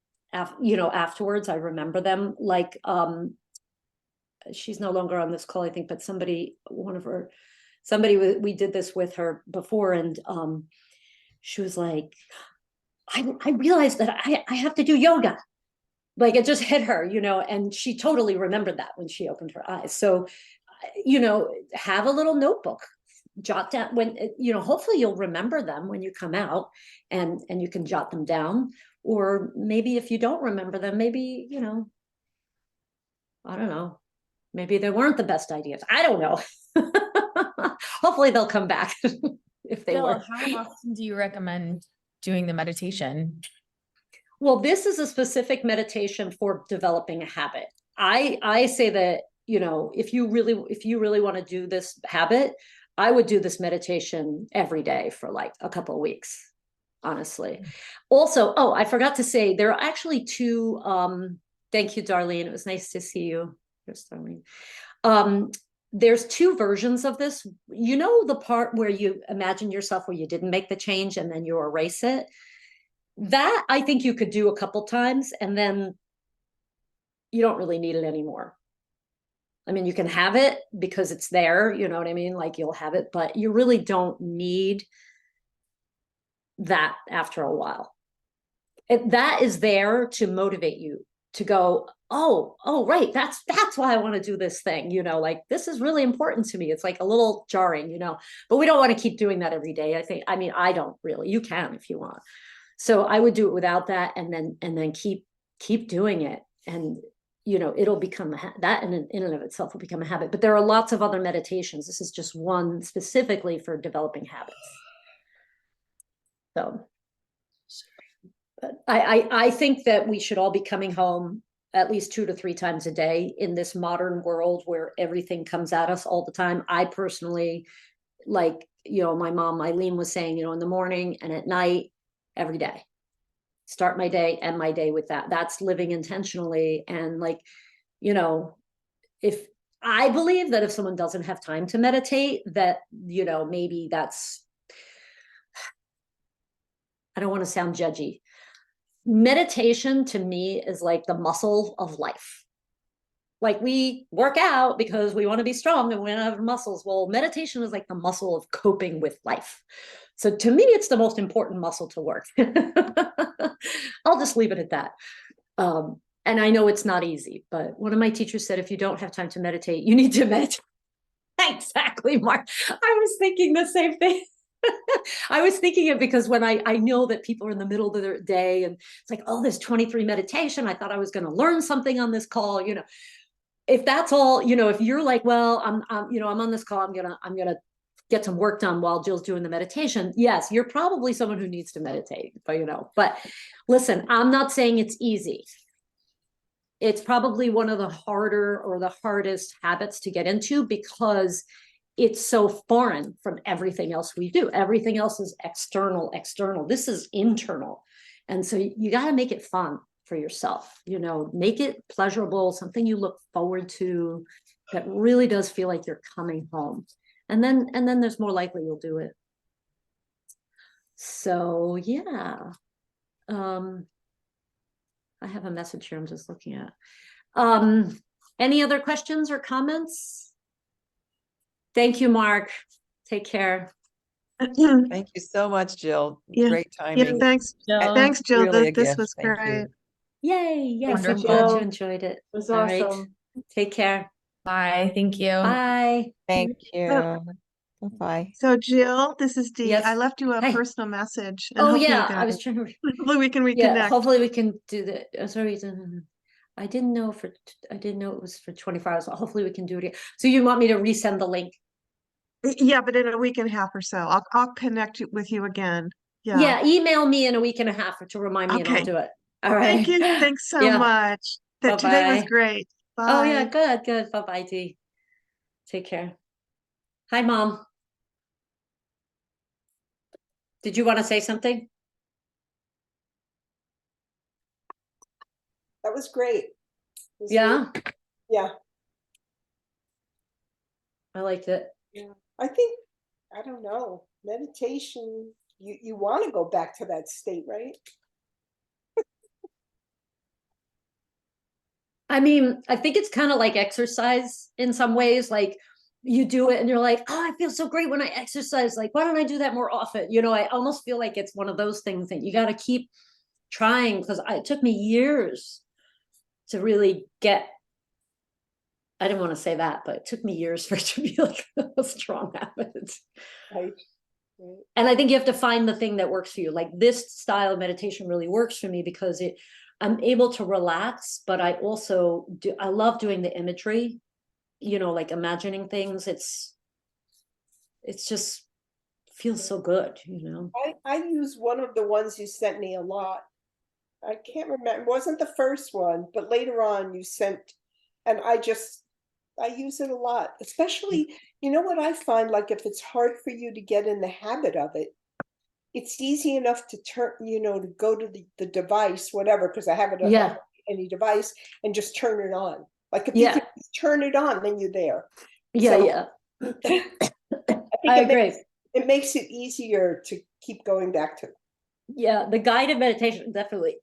A: You know, afterwards I remember them. Like she's no longer on this call, I think, but we did this with her before, and she was like, I realized that I have to do yoga. Like it just hit her, you know, and she totally remembered that when she opened her eyes. So, you know, have a little notebook, jot down when, you know, hopefully you'll remember them when you come out, and you can jot them down. Or maybe if you don't remember them, maybe, you know, I don't know, maybe they weren't the best ideas. I don't know. Hopefully they'll come back if they
I: Jill,
A: were.
I: how often do you recommend doing the meditation?
A: Well, this is a specific meditation for developing a habit. I say that, you know, if you really want to do this habit, I would do this meditation every day for like a couple of weeks, honestly. Also, oh, I forgot to say, there are actually two, thank you, Darlene. It was nice to see you. Here's Darlene. There's two versions of this. You know, the part where you imagine yourself where you didn't make the change and then you erase it? That I think you could do a couple times and then you don't really need it anymore. I mean, you can have it because it's there, you know what I mean? Like you'll have it, but you really don't need that after a while. That is there to motivate you to go, oh, right, that's why I want to do this thing, you know, like this is really important to me. It's like a little jarring, you know, but we don't want to keep doing that every day. I don't really. You can if you want. So I would do it without that, and then keep doing it, and you know, it'll become that in and of itself will become a habit. But there are lots of other meditations. This is just one specifically for developing habits. So but I think that we should all be coming home at least 2 to 3 times a day in this modern world where everything comes at us all the time. I personally, like, you know, my mom Eileen was saying, you know, in the morning and at night, every day. Start my day, end my day with that. That's living intentionally. And like, you know, if I believe that if someone doesn't have time to meditate, that, you know, maybe that's, I don't want to sound judgy. Meditation to me is like the muscle of life. Like we work out because we want to be strong and we want to have muscles. Well, meditation is like the muscle of coping with life. So to me, it's the most important muscle to work. I'll just leave it at that. And I know it's not easy, but one of my teachers said, if you don't have time to meditate, you need to meditate. Exactly, Mark. I was thinking the same thing. I was thinking it because when I know that people are in the middle of their day and it's like, oh, this 23 meditation. I thought I was going to learn something on this call, you know. If that's all, you know, if you're like, well, I'm on this call, I'm gonna get some work done while Jill's doing the meditation. Yes, you're probably someone who needs to meditate, but listen, I'm not saying it's easy. It's probably one of the harder or the hardest habits to get into because it's so foreign from everything else we do. Everything else is external. This is internal. And so you got to make it fun for yourself, make it pleasurable, something you look forward to that really does feel like you're coming home. And then there's more likely you'll do it. So yeah. I have a message here I'm just looking at. Any other questions or comments? Thank you, Mark. Take care.
E: Thank you so much, Jill.
J: Yeah.
E: Great
J: Yeah,
E: timing.
J: thanks.
I: Jill.
J: Thanks, Jill.
E: Really a
J: This
E: gift.
J: was
E: Thank
J: great.
E: you.
A: Yay. I'm so
C: Wonderful.
A: glad you enjoyed it.
C: It was
A: All right.
C: awesome.
A: Take care.
I: Bye. Thank you.
A: Bye.
E: Thank
J: So-
E: you. Bye-bye.
J: So Jill, this is Dee.
A: Yes.
J: I left you a
A: Hi.
J: personal message. And
A: Oh
J: hopefully you
A: yeah,
J: got
A: I was
J: it.
A: trying to.
J: Hopefully we can
A: Yeah,
J: reconnect.
A: hopefully we can do that. Sorry, I didn't know it was for 24 hours. Hopefully we can do it again. So you want me to resend the link?
J: Yeah, but in a week and a half or so, I'll connect with you again. Yeah.
A: Yeah, email me in a week and a half to remind me and I'll
J: Okay.
A: do it. All right.
J: Thank you. Thanks so
A: Yeah.
J: much. Today was
A: Bye-bye.
J: great. Bye.
A: Oh yeah, good. Bye-bye, Dee. Take care. Hi, Mom. Did you want to say something?
D: That was great. It was
A: Yeah,
D: Yeah.
A: I liked it.
D: Yeah. I think, I don't know, meditation, you want to go back to that state, right?
A: I mean, I think it's kind of like exercise in some ways. Like you do it and you're like, oh, I feel so great when I exercise. Like, why don't I do that more often? I almost feel like it's one of those things that you got to keep trying because it took me years to really get. I didn't want to say that, but it took me years for it to be like a strong habit.
D: Right. Right.
A: And I think you have to find the thing that works for you. Like this style of meditation really works for me because I'm able to relax, but I also I love doing the imagery, like imagining things. It's just feels so good,
D: I use one of the ones you sent me a lot. I can't remember, it wasn't the first one, but later on you sent, and I use it a lot, especially, what I find, like if it's hard for you to get in the habit of it, it's easy enough to turn, to go to the device, whatever, because I have it on
A: Yeah.
D: any device and just turn it on. Like if you
A: Yeah.
D: can just turn it on, then you're there.
A: Yeah,
D: So-
A: yeah.
D: I think
A: I agree.
D: it makes it easier to keep going back to.
A: Yeah, the guided meditation, definitely.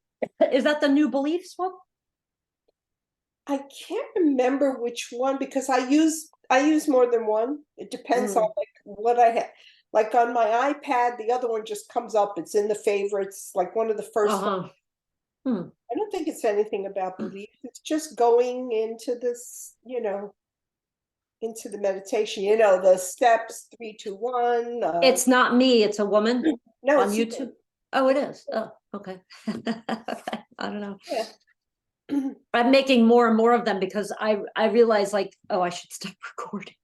A: Is that the new beliefs one?
D: I can't remember which one because I use more than one. It depends on like what I have. Like on my iPad, the other one just comes up. It's in the favorites, like one of the first ones. I don't think it's anything about beliefs. It's just going into this, into the meditation. The steps 3, 2, 1.
A: It's not me, it's a woman
D: no,
A: on
D: it's
A: YouTube. Oh, it is. Oh, okay. I don't know.
D: Yeah.
A: I'm making more and more of them because I realize like, oh, I should stop recording.